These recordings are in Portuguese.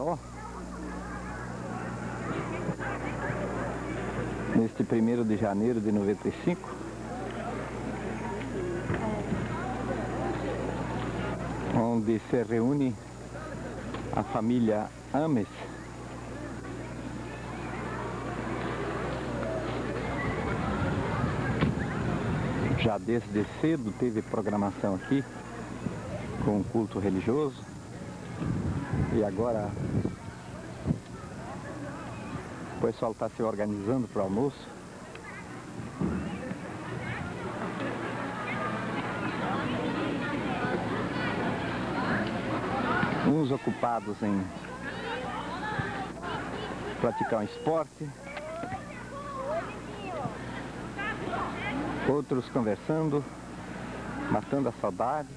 Carnaval. Neste 1º de janeiro de 95. Onde se reúne a família Ames. Já desde cedo teve programação aqui, com um culto religioso, e agora o pessoal está se organizando para o almoço. Uns ocupados em praticar um esporte, outros conversando, matando a saudade.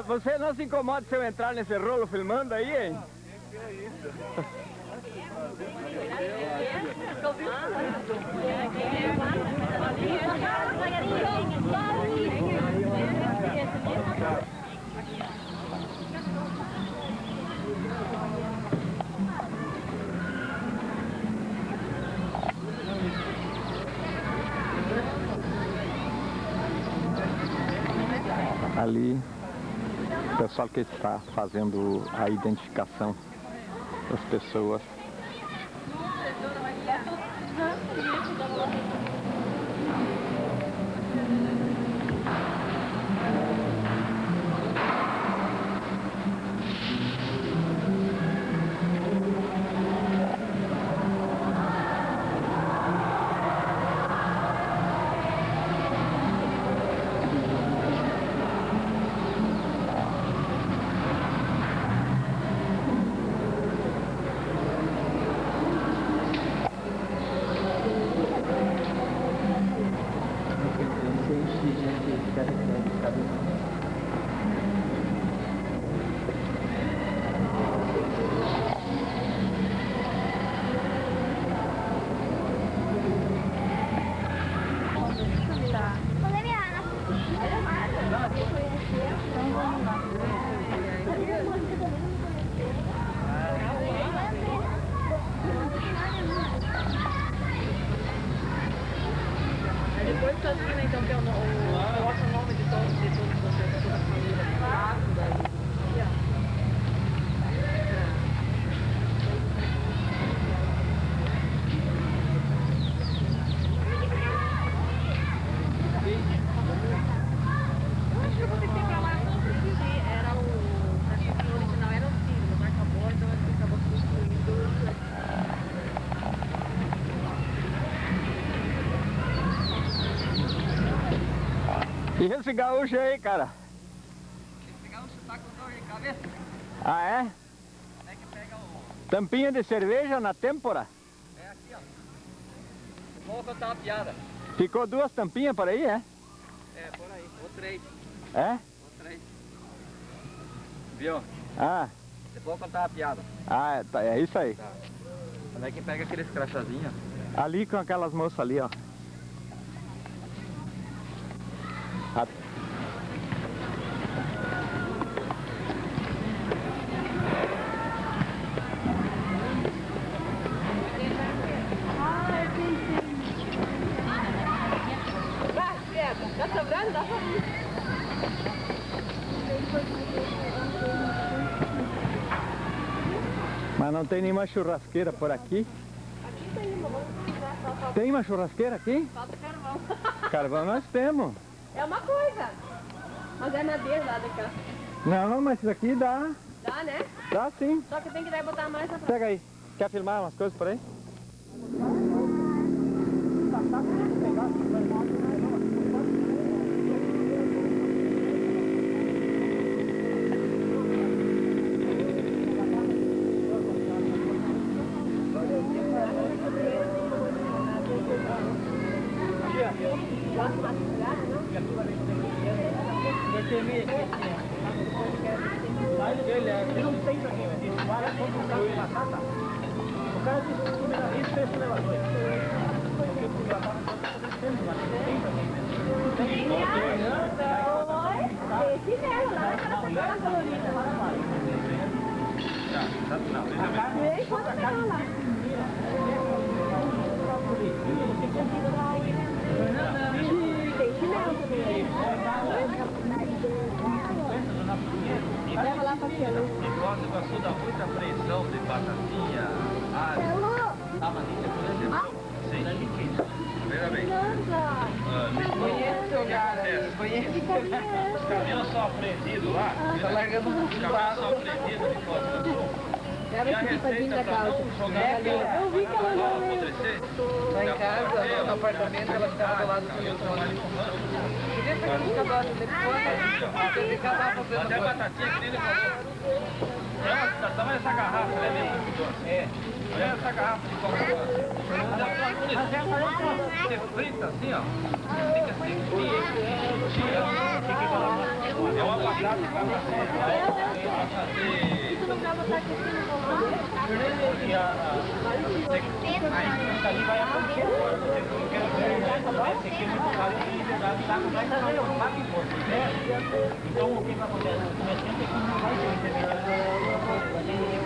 Você não se incomoda se eu entrar nesse rolo filmando aí, hein? Ali, o pessoal que está fazendo a identificação das pessoas. Depois você assina então que é o nome de todos vocês, toda a família. Eu acho que eu vou ter que ir pra lá, porque era o original era o filho, mas acabou, então acho que acabou substituindo. E esse gaúcho aí, cara? Esse gaúcho tá com dor de cabeça. Ah, é? Como é que pega o... Tampinha de cerveja na têmpora? É aqui, ó. Vou contar uma piada. Ficou 2 tampinhas por aí, é? É, por aí. Ou 3. É? Ou 3. Viu? Ah, Depois eu contar uma piada. ah, é isso aí. Tá. Como é que pega aqueles crachazinhos? Ali com aquelas moças ali, ó. A- Tá sobrando? Dá pra mim. Mas não tem nenhuma churrasqueira por aqui? Aqui tem uma, vamos precisar só. Tem uma churrasqueira aqui? Falta carvão. Carvão nós temos. É uma coisa. Mas é madeira lá da cá. Não, mas isso aqui dá. Dá, né? Dá sim. Só que tem que daí botar mais na frente. Pega aí. Quer filmar umas coisas por aí? Não tem pra quem vender. O cara compra um carro de batata. O cara disse que primeira vez fez o elevador. Porque o batata não tem pra quem vender. Esse mesmo, lá naquela semana colorida. E quanto pegou lá? Tem chinelo também. Leva lá pra cima. Em Foz do Iguaçu dá muita pressão de batatinha, alho, amanita, por exemplo. Sim. Primeira vez. Conheço seu cara. Os caminhões são apreendidos lá. Tá largando Os caminhões são apreendidos em Foz do Iguaçu. Leva E a esse pipadinho receita da para calça. não jogar Eu vi que ela não não apodrecer. Lá em casa, no apartamento, ela ficava do lado do meu trabalho com rancho. Podia pegar um cabelo depois, você tem que acabar fazendo Até batatinha que nem ele falou. Nossa, tamanho essa garrafa, ela é bem. É. Olha essa garrafa de Coca-Cola. Você frita assim, ó. Fica assim, tira. É uma batata que vai fazer. Isso não vai botar aqui em cima do lado? Ali vai acontecer agora. Eu quero ver esse aqui é muito caro e tá com mais caro, não paga imposto. Então o que vai acontecer? O comerciante aqui não vai ter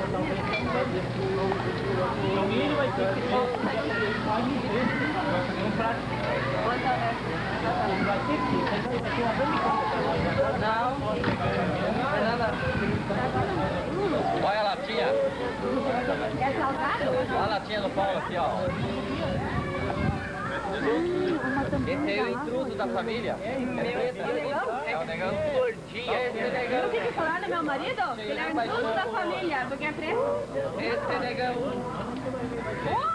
então ele vai ter que fazer um prato. Vai ter que uma grande conta. Não é nada. Olha a latinha. É salgado? Olha a latinha do Paulo aqui, ó. Esse é o intruso da família. É o negão gordinho. O que que falaram do meu marido? Ele é um intruso da família, porque é preto. Esse negão.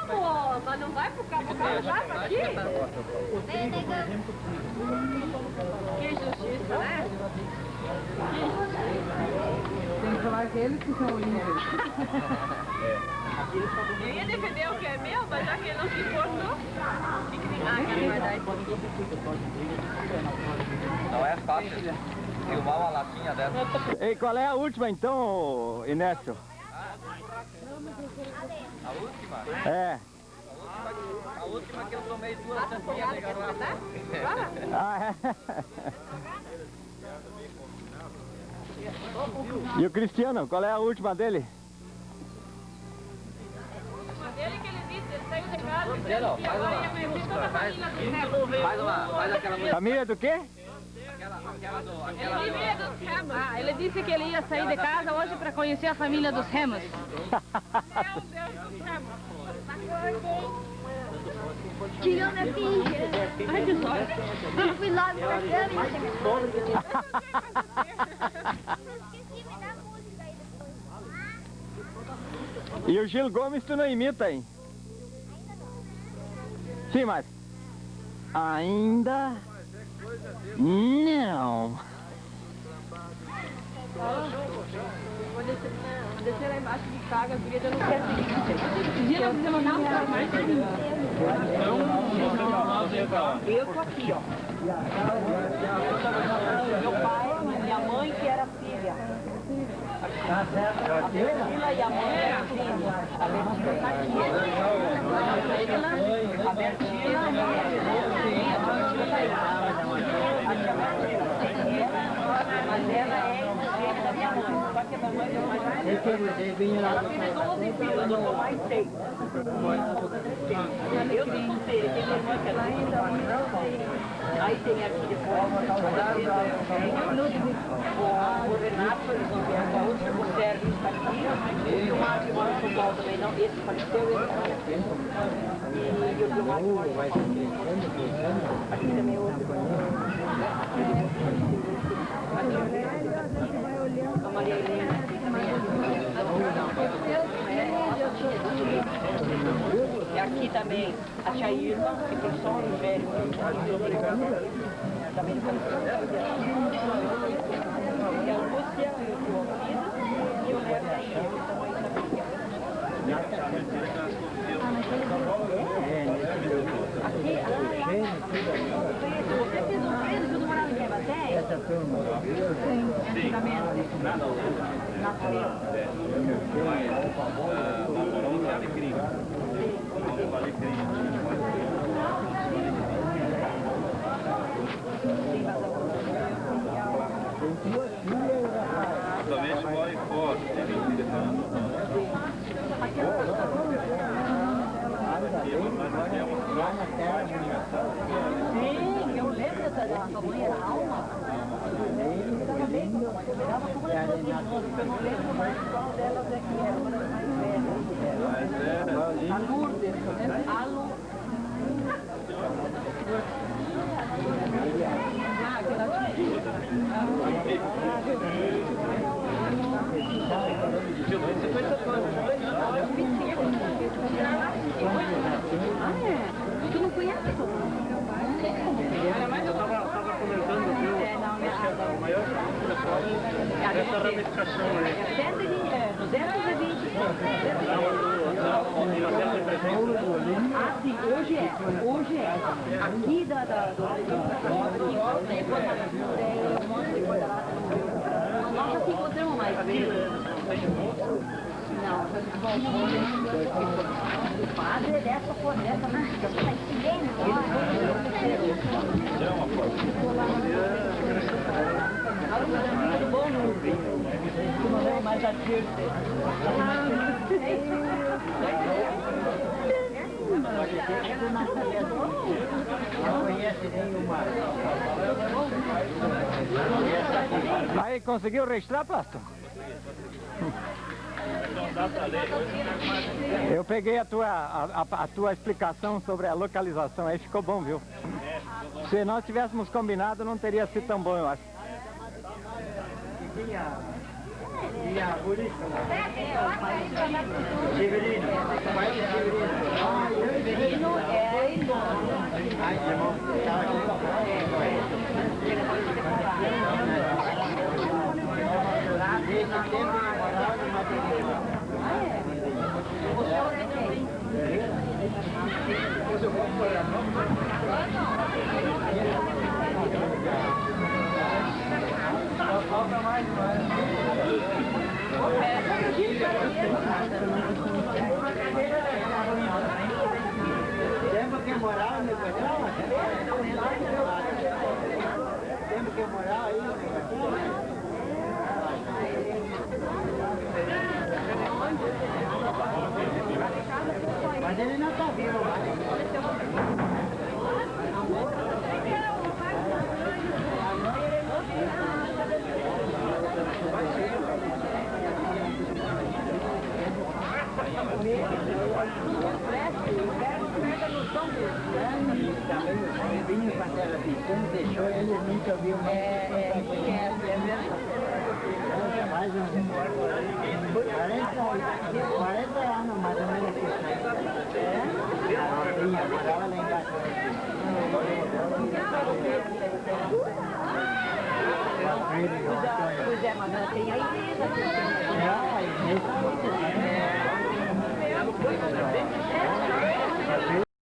Como? Mas não vai pro carro já pra aqui? Que justiça, né? Tem que falar que eles que são livres. Eu ia defender o que é meu, mas já que ele não se importou, o que tem lá que vai dar isso? Não é fácil filmar uma latinha dessa. Ei, qual é a última então, Inécio? A última? É. A última que eu tomei duas tampinhas de garrafa. Ah, é. E o Cristiano, qual é a última dele? Ele que ele disse, ele saiu de casa, Marcelo, e agora ia conhecer toda a família do Remo. Faz aquela música. Família do quê? Família dos Remos. Ah, ele disse que ele ia sair de casa hoje para conhecer a família dos Remos. Meu Deus dos Remos. Tirou minha filha. Ai, que sorte. Eu fui logo pra cama e esqueci, me dá música aí depois. E o Gil Gomes tu não imita, hein? Sim, mas... Ainda... Não. Vou descer lá embaixo de carga, porque eu não quero seguir. Gira, você não dá um mais? Eu tô aqui, ó. Meu pai, minha mãe que era filha. A Bertila e a mãe era filha. A Bertila tá aqui. A Bertila mas ela é o jeito da minha mãe. Só que a minha mãe deu mais ela teve 12 filhos, eu dou mais 6. Eu tenho um filho, tem minha irmã que é lá ainda. Aí tem aqui depois o Renato, eles não vieram, o Sérgio está aqui, e o Márcio mora em São Paulo também, não. Esse faleceu, esse faleceu. E o Gilmar aqui também é outro. A Maria Helena. E aqui também a tia Irma, que tem só um velho. Também faleceu. E a Lúcia, e o Léo da Chico também também. Você fez um treino junto morava em Quebaté? Essa turma. Sim. Antigamente. Nada. Somente mora em Foz, tem 23 anos. Sim, eu lembro da companheira Alma. Eu lembro, mas eu pegava como eu não lembro mais qual delas é que era, uma das mais velhas. A Lourdes, a Lourdes. Tu não conhece? Eu estava comentando, viu? Acho que é a maior dessa ramificação aí. 220. Ah, sim, hoje é. Aqui nós já se encontramos mais vezes. Não, o padre é dessa por dessa, né? Tirar uma foto. Muito bom, não mais ativo. Não conhece nenhuma. Aí, conseguiu registrar, pastor? Eu peguei a tua explicação sobre a localização, aí ficou bom, viu? Se nós tivéssemos combinado, não teria sido tão bom, eu acho. E a polícia? Severino. Pai de Severino. Severino é irmão. Ai, irmão. Desde tempo ele morava no Madeira. O senhor é quem? Falta mais. Tempo que morava no Guajará? Tempo que morava aí no Guajará? Mas ele não está vivo mais. Também vinha com a terra pequena, deixou ele nunca viu mais. Mais uns 40 anos mais ou menos que saiu. A Rosinha morava lá embaixo. Pois é, mas ela tem a igreja. É, a igreja.